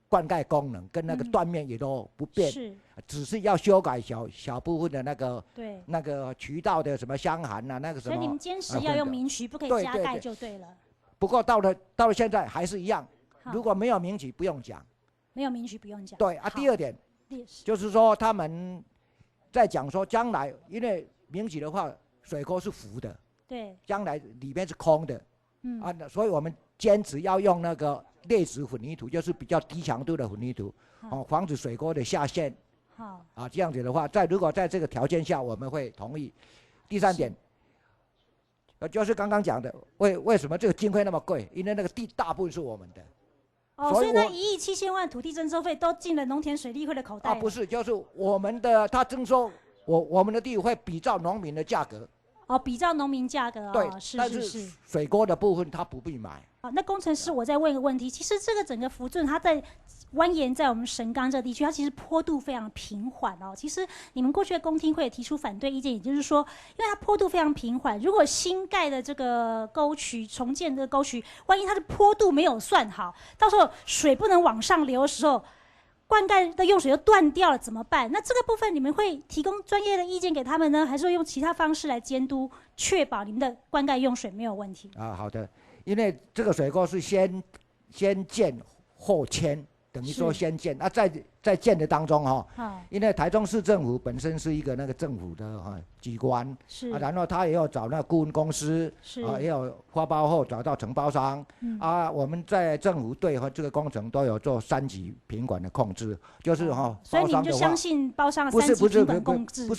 灌溉功能，跟那个断面也都不变，只是要修改小部分的那个渠道的什么箱涵那个什么。所以你们坚持要用明渠，不可以加盖就对了。不过到了现在还是一样，如果没有明渠不用讲，没有明渠不用讲。对第二点就是说他们在讲说将来因为明渠的话。水沟是浮的，对，将来里面是空的，所以我们坚持要用那个劣质混凝土，就是比较低强度的混凝土，防止水沟的下陷。这样子的话，如果在这个条件下，我们会同意。第3点，就是刚刚讲的，为什么这个经费那么贵？因为那个地大部分是我们的。所以那1亿7千万土地征收费都进了农田水利会的口袋。不是，就是我们的他征收。我们的地会比照农民的价格，比照农民价格对，是但是水沟的部分他不必买。那工程师，我再问一个问题，其实这个整个福圳它在蜿蜒在我们神冈这个地区，它其实坡度非常平缓哦。其实你们过去的公听会也提出反对意见，也就是说，因为它坡度非常平缓，如果新盖的这个沟渠重建的沟渠，万一它的坡度没有算好，到时候水不能往上流的时候，灌溉的用水又断掉了，怎么办？那这个部分你们会提供专业的意见给他们呢，还是会用其他方式来监督，确保你们的灌溉用水没有问题？好的，因为这个水沟是先建后迁。等于说先建，在建的当中因为台中市政府本身是一个那个政府的机关，然后他也有找那个顾问公司，也有发包后找到承包商，我们在政府对这个工程都有做3级品管的控制，就是所以你们就相信包商的3级品管控制？不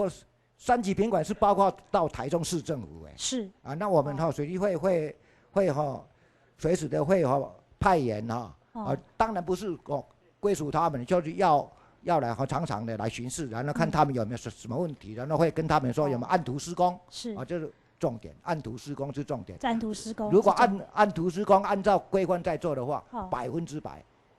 是3级品管是包括到台中市政府是那我们水利会随时的会派员当然不是归属他们，就是要来常常的来巡视，然后看他们有没有什么问题，然后会跟他们说有没有按图施工，这是重点，按图施工是重点。按图施工。如果按图施工，按照规范在做的话，100%。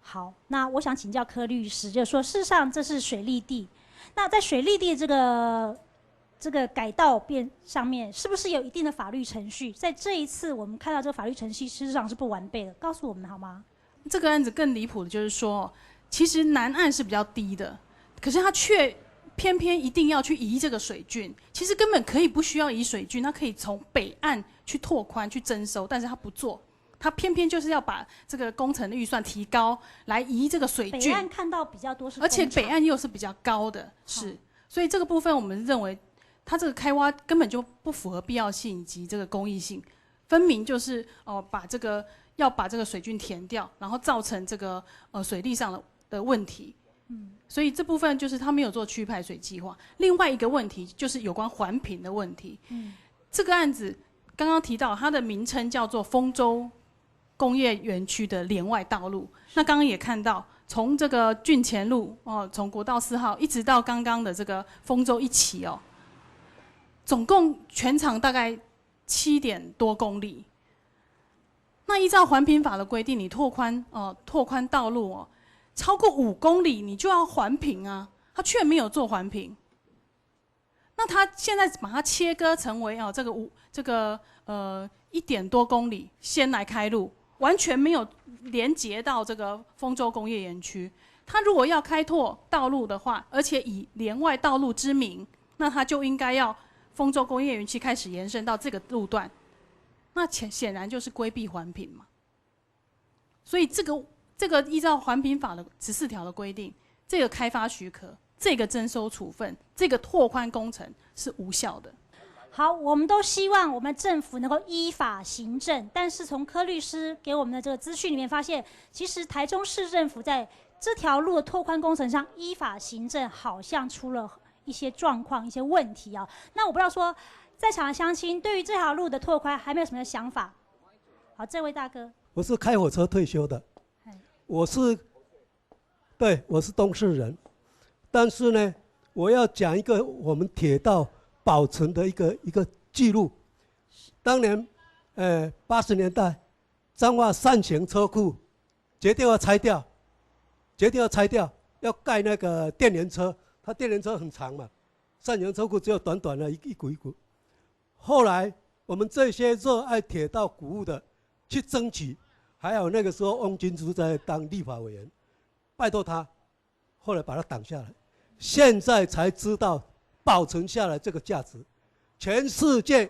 好，那我想请教柯律师，就是说，事实上这是水利地，那在水利地这个改道上面，是不是有一定的法律程序？在这一次我们看到这个法律程序事实上是不完备的，告诉我们好吗？这个案子更离谱的就是说，其实南岸是比较低的，可是他却偏偏一定要去移这个水郡。其实根本可以不需要移水郡，他可以从北岸去拓宽、去征收，但是他不做，他偏偏就是要把这个工程的预算提高来移这个水郡。北岸看到比较多是，而且北岸又是比较高的，所以这个部分我们认为，他这个开挖根本就不符合必要性以及这个公益性，分明就是要把这个水郡填掉，然后造成这个水利上的问题。所以这部分就是他没有做区派水计划。另外一个问题就是有关环评的问题。这个案子刚刚提到，它的名称叫做丰州工业园区的连外道路。那刚刚也看到，从这个郡前路从国道4号一直到刚刚的这个丰州1期总共全长大概7点多公里。那依照环评法的规定，你拓宽道路超过5公里，你就要环评啊，他却没有做环评。那他现在把它切割成为这个1点多公里，先来开路，完全没有连接到这个丰州工业园区。他如果要开拓道路的话，而且以连外道路之名，那他就应该要丰州工业园区开始延伸到这个路段。那显然就是规避环评嘛，所以这个依照环评法的14条的规定，这个开发许可、这个征收处分、这个拓宽工程是无效的。好，我们都希望我们政府能够依法行政，但是从柯律师给我们的这个资讯里面发现，其实台中市政府在这条路的拓宽工程上依法行政，好像出了一些状况、一些问题那我不知道说，在场的乡亲对于这条路的拓宽还没有什么想法？好，这位大哥，我是开火车退休的，我是东市人，但是呢，我要讲一个我们铁道保存的一个记录。当年，80年代，彰化善行车库决定要拆掉，要盖那个电联车，它电联车很长嘛，善行车库只有短短的一股一股。后来我们这些热爱铁道古物的去争取，还有那个时候翁金珠在当立法委员，拜托他，后来把它挡下来，现在才知道保存下来这个价值。全世界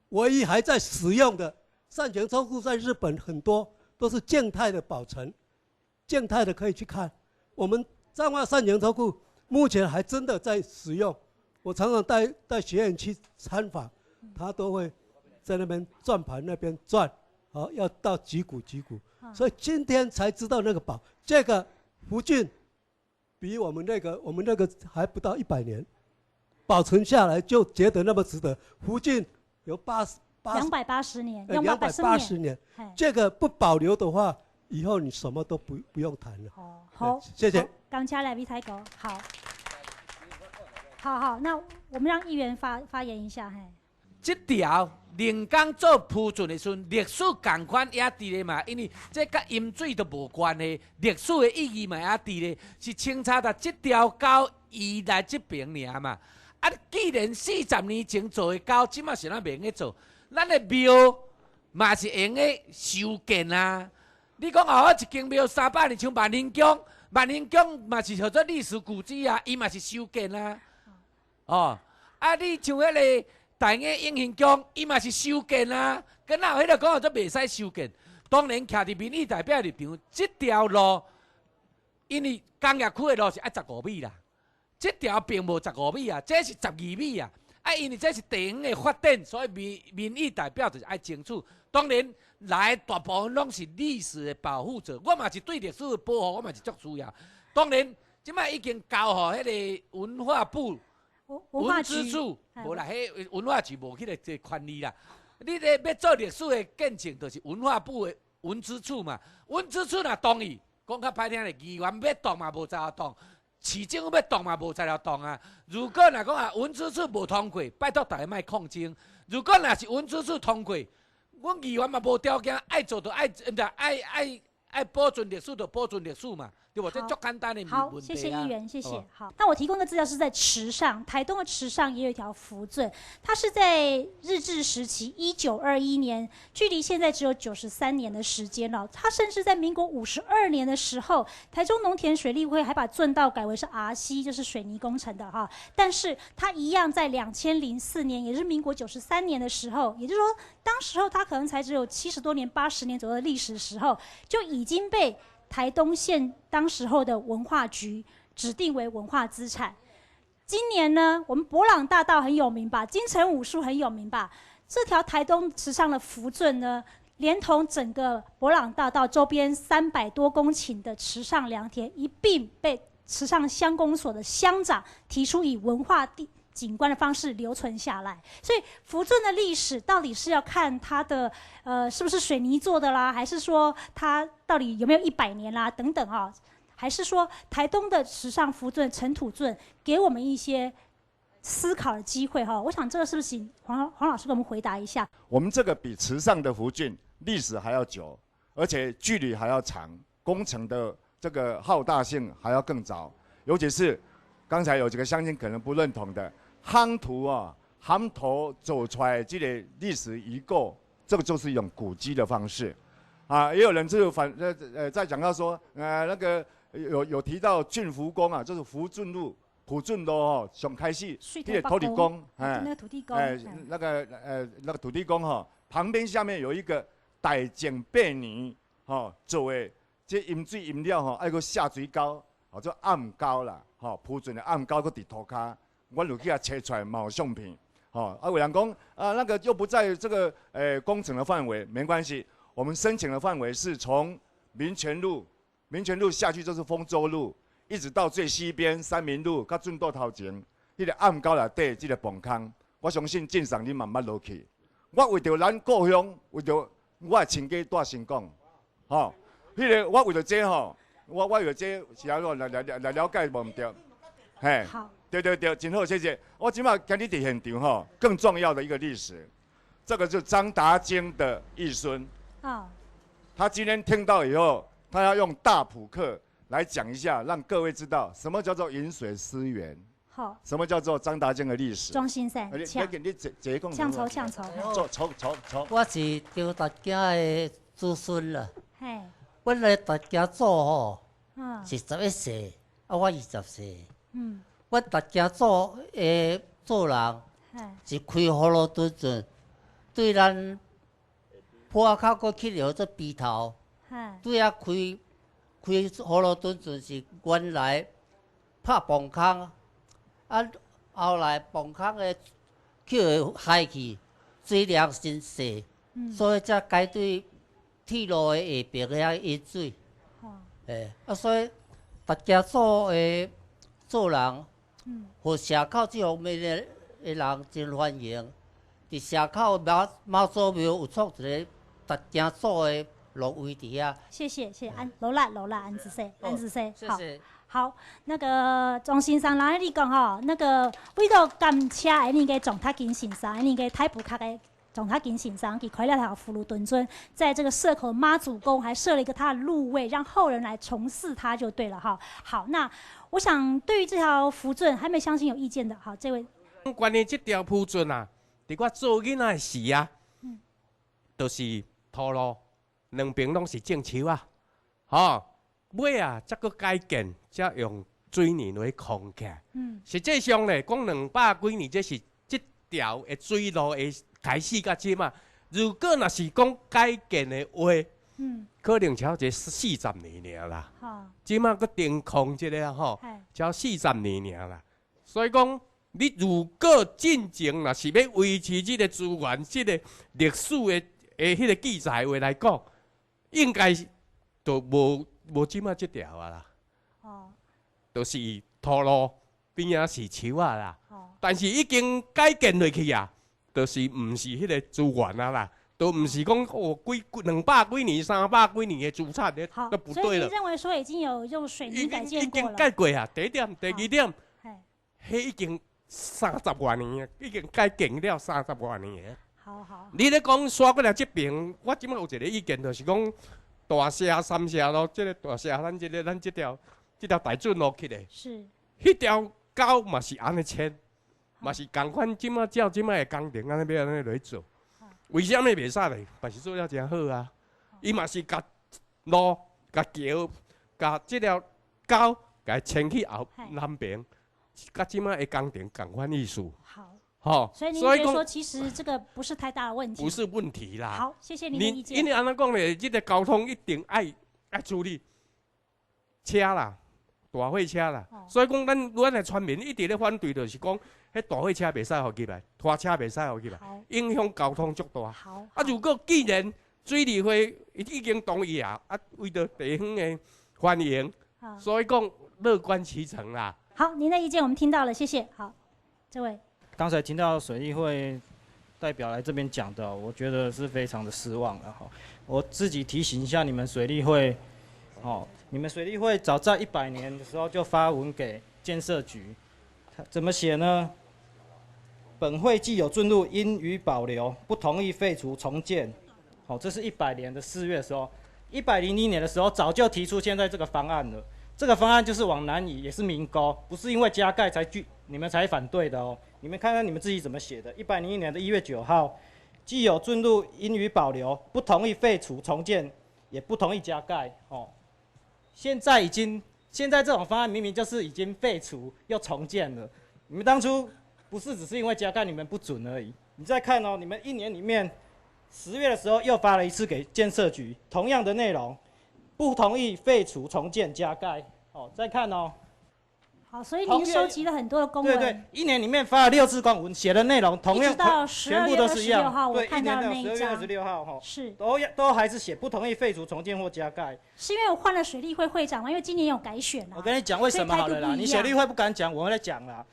唯一还在使用的善行车库，在日本很多都是静态的保存，静态的可以去看。我们彰化善行车库目前还真的在使用，我常常带学员去参访。他都会在那边转盘那边转，要到几股，所以今天才知道那个宝，这个福郡比我们那个还不到100年，保存下来就觉得那么值得。福郡有280年，280年，这个不保留的话，以后你什么都不用谈了。好，谢谢。刚加来比太高，好，那我们让议员发言一下，嘿。这条人工做铺准的时阵，历史同款也伫咧嘛，因为这甲饮水都无关系，历史的意义嘛也伫咧，是清查到这条沟移来这边尔嘛。啊，既然40年前做的沟，即马是咱袂用做，咱的庙嘛是用的修建啊。你讲哦，一间庙300年，像万年宫，万年宫嘛是叫做历史古迹啊，伊嘛是修建啊。哦，啊，你像迄个。大雅永兴宫，伊嘛是修建啊，跟哪有迄个讲做袂使修建？当然，徛伫民意代表立场，这条路，因为工业区的路是爱15米啦，这条并无15米啊，这是12米啊。啊，因为这是地方的发展，所以民意代表就是爱争取。当然，来大部分拢是历史的保护者，我嘛是对历史的保护，我嘛是足需要。当然，即摆已经交互迄个文化部。文资处无啦，迄文化局无去个这权利啦。你咧要做历史的见证，就是文化部的文资处嘛。文资处若同意，讲较歹听咧，议员要动嘛无才动，市政府要动嘛无才了动啊。如果若讲啊文资处无通过，拜托大家莫抗争。如果若是文资处通过，阮议员嘛无条件爱做就爱保存历史就保存历史嘛。对不？这足简单的问题啊。好，谢谢议员，谢谢。好，那我提供的资料是在池上，台东的池上也有一条福圳，它是在日治时期1921年，距离现在只有93年的时间了。它甚至在民国52年的时候，台中农田水利会还把圳道改为是 RC， 就是水泥工程的哈。但是它一样在2004年，也是民国93年的时候，也就是说，当时候它可能才只有70多年、80年左右的历史时候，就已经被台东县当时候的文化局指定为文化资产。今年呢，我们伯朗大道很有名吧，金城武术很有名吧。这条台东池上的福圳呢，连同整个伯朗大道周边300多公顷的池上良田，一并被池上乡公所的乡长提出以文化景观的方式留存下来。所以福圳的历史到底是要看它的是不是水泥做的啦，还是说它到底有没有100年啦等等啊，还是说台东的池上福圳尘土圳给我们一些思考的机会哈？我想这个是不是请黄老师给我们回答一下？我们这个比池上的福圳历史还要久，而且距离还要长，工程的这个浩大性还要更早，尤其是刚才有几个乡亲可能不认同的。夯土啊，夯土走出来这个历史遗构，这个就是一种古迹的方式，啊，也有人就在讲到说，那个有提到郡福宫啊，就是福圳路哦，上开始那个土地公，那个土地公，那个土地公哈，旁边下面有一个大井8年，哈，做的这饮水饮料哈，爱个下水沟，哦，做暗沟啦，哈，福圳的暗沟个伫涂骹。我就去它切出来，毛相片，哦，有人讲那个又不在这个工程的范围，没关系，我们申请的范围是从民权路下去就是丰州路，一直到最西边三民路，到圳道头前，迄个暗沟内底这个棚坑，我相信镇上你慢慢落去。我为着咱故乡，为着我的亲家大声讲，吼，迄个我为着这吼，我为着这是安怎来了解无毋对，嘿。好。对，真好，谢谢。我今晚跟你伫现场哈，更重要的一个历史，这个就是张达京的义孙。啊，他今天听到以后，他要用大埔客来讲一下，让各位知道什么叫做饮水思源。好，什么叫做张达京的历史？庄先生，呛筹。我是张达京的子孙啦。嘿，我来大家做吼，是11岁，我20岁。嗯。我大家做人是开葫芦墩阵，对咱坡口过去了做鼻头，对啊开葫芦墩阵是原来拍棚坑，啊后来棚坑的去海去水量真细，所以才改对铁路的下边遐引水，所以大家做人。和社口这方面的人真欢迎。伫社口妈祖庙有创一个大家做的路位伫遐。谢谢罗兰安子 C， 好。好，那个庄先生来你讲吼，那个为了感谢那个总他金先生，那个太普卡的总他金先生，给开了条福禄墩尊，在这个社口妈祖宫还设了一个他的路位，让后人来重祀他就对了哈。好，那我想对于这条符尊还没相信有意见的，好，这位。关于这条符尊啊，伫我做囡仔的时啊，就是土路两边拢是种树啊，吼。尾啊，才搁改建，才用水泥来框起来。实际上咧，讲200几年，这是这条的水路的开始到即嘛。如果若是讲改建的话，可能超一40年尔啦。即马搁定框这个吼，超40年尔啦。所以讲，你如果进前若是要维持这个资源、这个历史的迄个记载话来讲，应该就无即马即条啊啦，就是土路边仔是树啊啦，但是已经改建落去啊，就是毋是迄个资源啊啦，都毋是讲哦200几年、300几年的资产的，都不对了。所以你认为说已经有用水泥改建过了？已经改过啊，第一点，第二点，迄已经30万年，已经改建了30万年的。好。你咧讲刷过来这边，我即马有一个意见，就是讲。大社、三社路，这个大社，咱这条大圳路起来，是。迄条沟嘛是安尼迁，嘛是共款，即马照即马的工程安尼要安尼来做。为什么袂使咧？嘛是做了真好啊！伊嘛是甲路、甲桥、甲这条沟，甲迁去后南边，甲即马的工程共款意思。好。所以您觉得说，其实这个不是太大的问题。不是问题啦。好，谢谢您的意见。因为安怎讲咧，这个交通一定爱处理车啦，大货车啦。所以讲，咱的村民一直咧反对，就是讲，迄大货车袂使互入来，拖车袂使互入来，影响交通足大。好。如果既然水利会已经同意啊，为着地方的欢迎，所以讲乐观其成啦。好，您的意见我们听到了，谢谢。好，这位。刚才听到水利会代表来这边讲的，我觉得是非常的失望了哈。我自己提醒一下你们水利会，你们水利会早在100年的时候就发文给建设局，怎么写呢？本会既有准入应予保留，不同意废除重建。这是100年的4月的时候，101年的时候早就提出现在这个方案了。这个方案就是往南移，也是民沟，不是因为加盖你们才反对的哦。你们看看你们自己怎么写的。101年的1月9号，既有准入应予保留，不同意废除重建，也不同意加盖。现在这种方案明明就是已经废除又重建了。你们当初不是只是因为加盖你们不准而已。你再看哦，你们1年里面10月的时候又发了一次给建设局，同样的内容。不同意废除重建加盖，再看哦。好，所以您收集了很多的公文。对，1年里面发了6次公文，写的内容同样，全部都是一样。我看到那一张。12月26号，是都还是写不同意废除重建或加盖。是因为我换了水利会会长嘛？因为今年有改选啦。我跟你讲为什么好了啦，你水利会不敢讲，我来讲啦。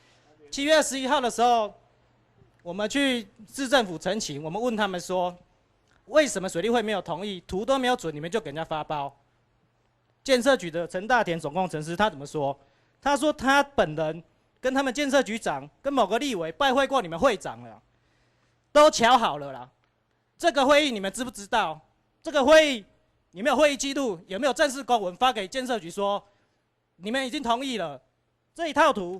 7月21号的时候，我们去市政府陈情，我们问他们说，为什么水利会没有同意，图都没有准，你们就给人家发包？建设局的陈大田总工程师他怎么说？他说他本人跟他们建设局长跟某个立委拜会过你们会长了，都瞧好了啦。这个会议你们知不知道？这个会议你们有会议记录，有没有正式公文发给建设局说你们已经同意了？这一套图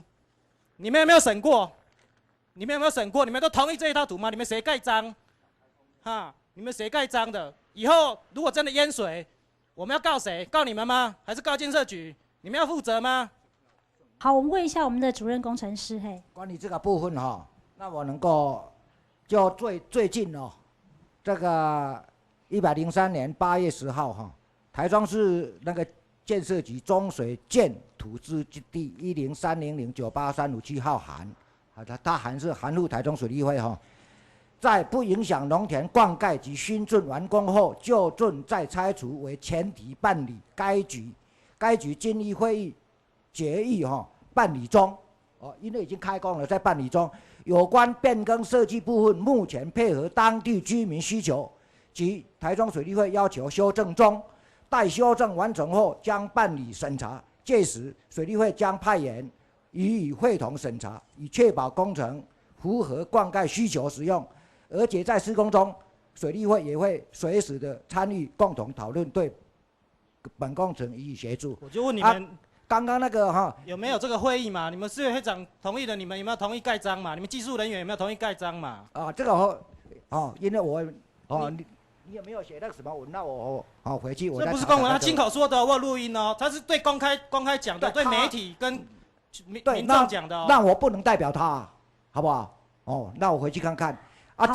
你们有没有审过？你们有没有审过？你们都同意这一套图吗？你们谁盖章？你们谁盖章的？以后如果真的淹水，我们要告谁？告你们吗？还是告建设局？你们要负责吗？好，我们问一下我们的主任工程师。关于这个部分那我能够就最近这个103年8月10号台中市那个建设局中水建土资第103009835号函，它函是函复台中水利会在不影响农田灌溉及熏圳完工后，就圳再拆除为前提办理该局经议会议决议办理中，因为已经开工了，在办理中。有关变更设计部分，目前配合当地居民需求及台中水利会要求修正中，待修正完成后将办理审查，届时水利会将派员予以会同审查，以确保工程符合灌溉需求使用。而且在施工中，水利会也会随时的参与，共同讨论，对本工程予以协助。我就问你们，刚刚那个哈有没有这个会议嘛？你们市委会长同意的，你们有没有同意盖章嘛？你们技术人员有没有同意盖章嘛？这个因为我你有没有写那个什么文？那我回去我再查查。这不是公文，他亲口说的，我有录音哦。他是对公开讲的，对媒体跟民众讲的。那我不能代表他，好不好？那我回去看看。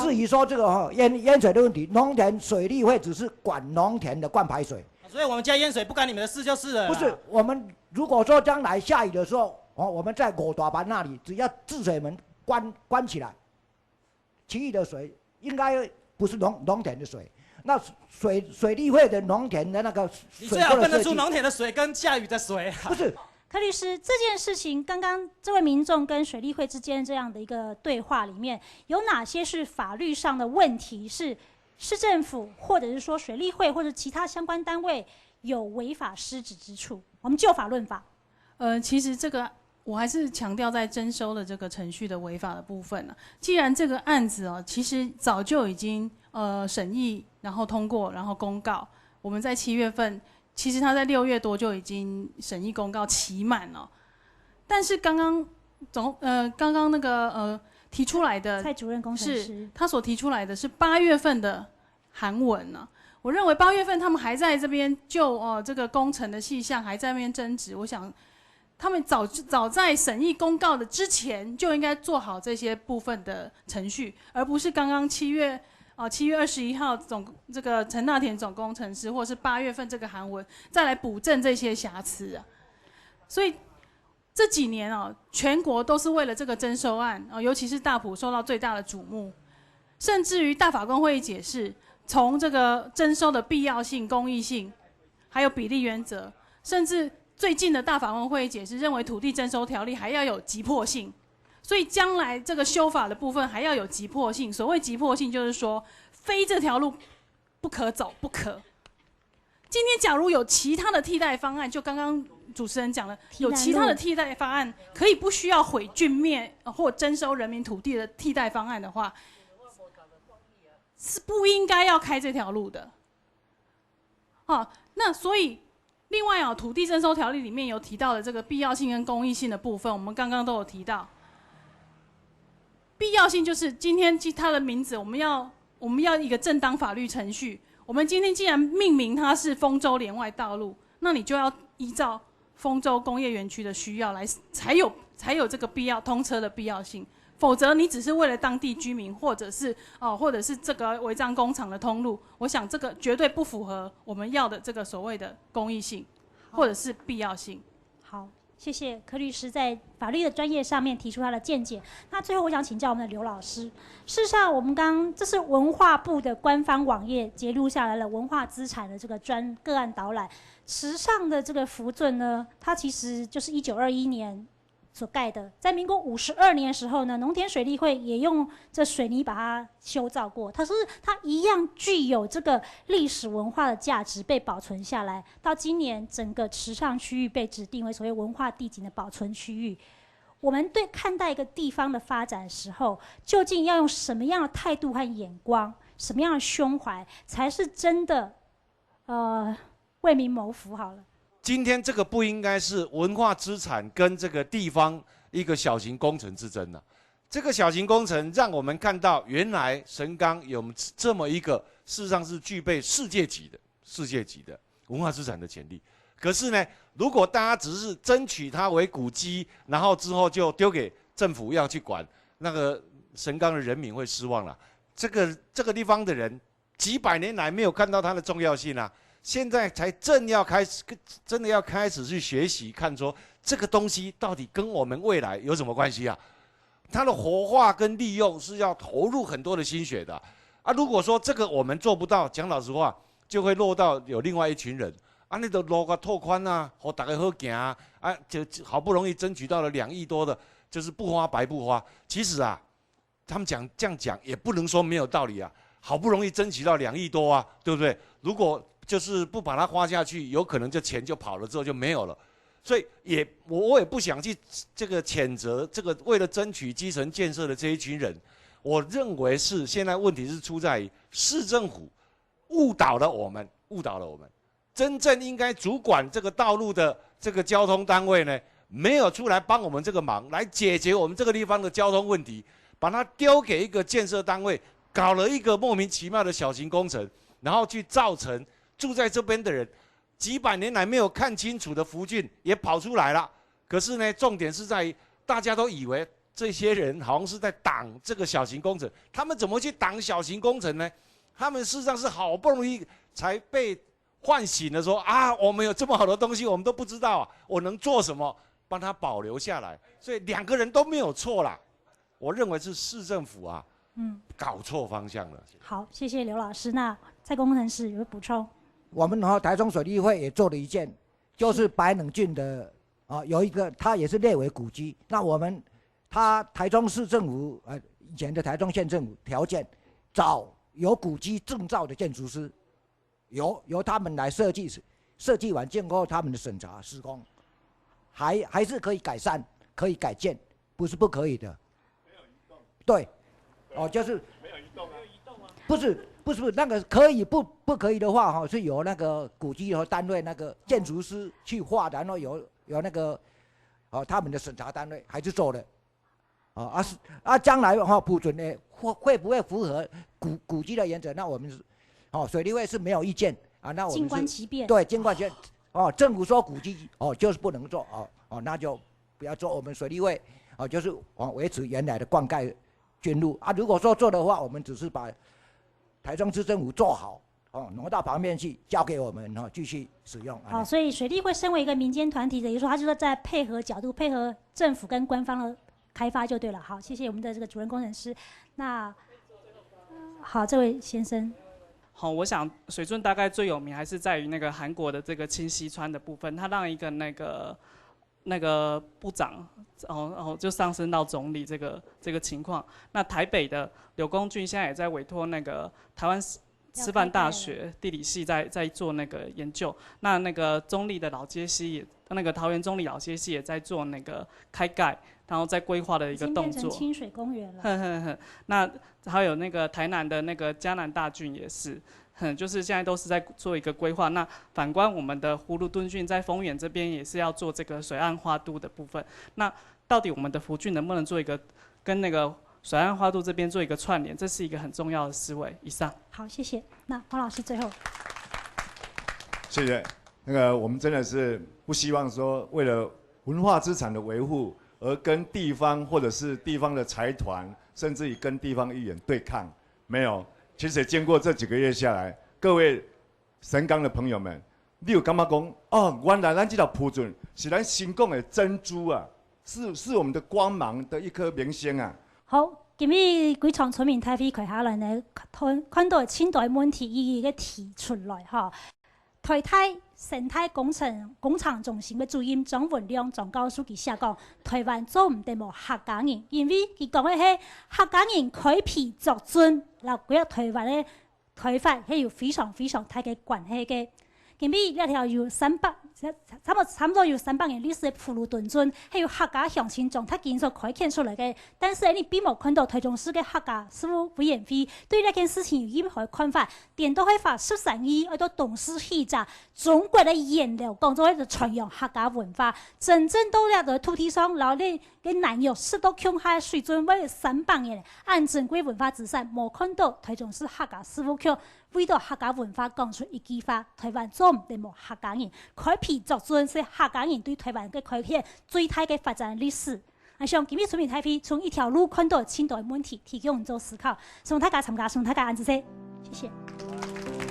至于说这个淹水的问题，农田水利会只是管农田的灌排水。所以我们家淹水不干你们的事就是了。不是，我们如果说将来下雨的时候，我们在五大板那里，只要治水门关起来，其余的水应该不是农田的水。那水利会的农田的那个水，你最好分得出农田的水跟下雨的水啊。不是，柯律师，这件事情刚刚这位民众跟水利会之间这样的一个对话里面，有哪些是法律上的问题，是市政府或者是说水利会或者其他相关单位有违法失职之处？我们就法论法。其实这个我还是强调在征收的这个程序的违法的部分了。既然这个案子其实早就已经审议，然后通过，然后公告，我们在7月份，其实他在6月多就已经审议公告期满了。但是刚刚那个提出来的蔡主任工程师，他所提出来的是8月份的函文呢。我认为8月份他们还在这边就这个工程的细项还在那边争执，我想他们早在审议公告的之前就应该做好这些部分的程序，而不是刚刚7月21号这个陈大田总工程师，或者是8月份这个函文再来补正这些瑕疵啊。所以这几年全国都是为了这个征收案尤其是大埔受到最大的瞩目，甚至于大法官会议解释，从这个征收的必要性、公益性，还有比例原则，甚至最近的大法官会议解释认为土地征收条例还要有急迫性，所以将来这个修法的部分还要有急迫性。所谓急迫性，就是说非这条路不可走不可。今天假如有其他的替代方案，就刚刚主持人讲了，有其他的替代方案，可以不需要毁郡灭或征收人民土地的替代方案的话，是不应该要开这条路的。那所以另外土地征收条例里面有提到的这个必要性跟公益性的部分，我们刚刚都有提到。必要性就是今天它的名字，我们要一个正当法律程序。我们今天既然命名它是丰州连外道路，那你就要依照丰州工业园区的需要来，才有这个必要通车的必要性。否则你只是为了当地居民，或者是这个违章工厂的通路，我想这个绝对不符合我们要的这个所谓的公益性，或者是必要性。好，谢谢柯律师在法律的专业上面提出他的见解。那最后我想请教我们的刘老师，事实上我们这是文化部的官方网页揭露下来了文化资产的这个个案导览，池上的这个福圳呢，它其实就是1921年所盖的，在民国52年的时候呢，农田水利会也用这水泥把它修造过，它一样具有这个历史文化的价值，被保存下来。到今年，整个池上区域被指定为所谓文化地景的保存区域。我们看待一个地方的发展的时候，究竟要用什么样的态度和眼光，什么样的胸怀，才是真的为民谋福？好了。今天这个不应该是文化资产跟这个地方一个小型工程之争了。这个小型工程让我们看到，原来神冈有这么一个事实上是具备世界级的文化资产的潜力。可是呢，如果大家只是争取它为古迹，然后之后就丢给政府要去管，那个神冈的人民会失望了。这个地方的人几百年来没有看到它的重要性啊。现在才真的要开始去学习，看说这个东西到底跟我们未来有什么关系啊？它的活化跟利用是要投入很多的心血的啊。如果说这个我们做不到，讲老实话，就会落到有另外一群人啊，那个路个拓宽啊，和大家好行啊，就好不容易争取到了2亿多的，就是不花白不花。其实啊，他们这样讲也不能说没有道理啊，好不容易争取到2亿多啊，对不对？如果就是不把它花下去，有可能钱就跑了之后就没有了。所以我也不想去这个谴责这个为了争取基层建设的这一群人。我认为是现在问题是出在于市政府误导了我们。真正应该主管这个道路的这个交通单位呢，没有出来帮我们这个忙，来解决我们这个地方的交通问题，把它丢给一个建设单位，搞了一个莫名其妙的小型工程，然后去造成住在这边的人几百年来没有看清楚的福郡也跑出来了。可是呢，重点是在于大家都以为这些人好像是在挡这个小型工程，他们怎么去挡小型工程呢？他们事实上是好不容易才被唤醒了说啊，我们有这么好的东西，我们都不知道啊，我能做什么帮他保留下来？所以两个人都没有错啦。我认为是市政府啊，搞错方向了。好，谢谢刘老师。那蔡工程师有没有补充？我们台中水利会也做了一件，就是白冷郡的有一个，它也是列为古迹。那台中市政府以前的台中县政府条件找有古迹证照的建筑师，由他们来设计完建后，他们的审查施工，还是可以改善，可以改建，不是不可以的。对，就是没有移动啊，不是那个可以不可以的话是由那个古迹和单位那个建筑师去画，然后有那个他们的审查单位还是做的。将来普准呢会不会符合古迹的原则？那我们水利会是没有意见啊。那我们静观其变。对，静观其变。政府说古迹就是不能做那就不要做。我们水利会就是维持原来的灌溉均路啊。如果说做的话，我们只是把台中市政府做好挪到旁边去，交给我们继续使用。好，所以水利会身为一个民间团体，等于说它就是在配合角度，配合政府跟官方的开发就对了。好，谢谢我们的这个主任工程师。那好，这位先生。好，我想水圳大概最有名还是在于那个韩国的这个清溪川的部分，它让一个那个部长，就上升到总理这个情况。那台北的柳公俊现在也在委托那个台湾师范大学地理系在做那个研究。那个中立的老街溪那个桃园中立老街溪也在做那个开盖，然后在规划的一个动作。已经变成清水公园了。那还有那个台南的那个嘉南大郡也是，就是现在都是在做一个规划。那反观我们的葫芦墩郡在丰原这边也是要做这个水岸花都的部分。那到底我们的福郡能不能做一个跟那个水岸花都这边做一个串联？这是一个很重要的思维。以上。好，谢谢。那黄老师最后。谢谢。我们真的是不希望说为了文化资产的维护而跟地方或者是地方的财团，甚至于跟地方议员对抗。没有，其实经过这几个月下来，各位神冈的朋友们，你有感觉讲原来咱这条埔圳是咱新港的珍珠啊，是我们的光芒的一颗明星啊。好，今日几场村民大会开下来呢，看到青岛的问题一一个提出来哈。台台生态工厂中心的主任张文亮张教授佢写讲，台湾做唔得无客家人，因为佢讲嘅係客家人開闢作準，嗱嗰個台灣嘅睇法係有非常非常大嘅關係嘅。今日一條有差不多有300年歷史嘅葫蘆墩村，係有客家鄉親從他建所開建出來嘅。但是你並冇看到台中市嘅客家事務委員會對呢件事情有任何看法，點都係發13億去到董事會咋中國嘅原料講咗喺度傳揚客家文化，真正到呢個土地上，然後你嘅南藥食到強下水準為300年，按珍貴文化資產，冇看到台中市客家事務局為到客家文化講出一句話，台灣做唔得冇客家人，開闢作準是客家人對台灣嘅開闢最大嘅發展歷史。我希望今日村民大會從一條路看到青島嘅問題，提供我們做思考，希望大家參加，希望大家按支持，謝謝。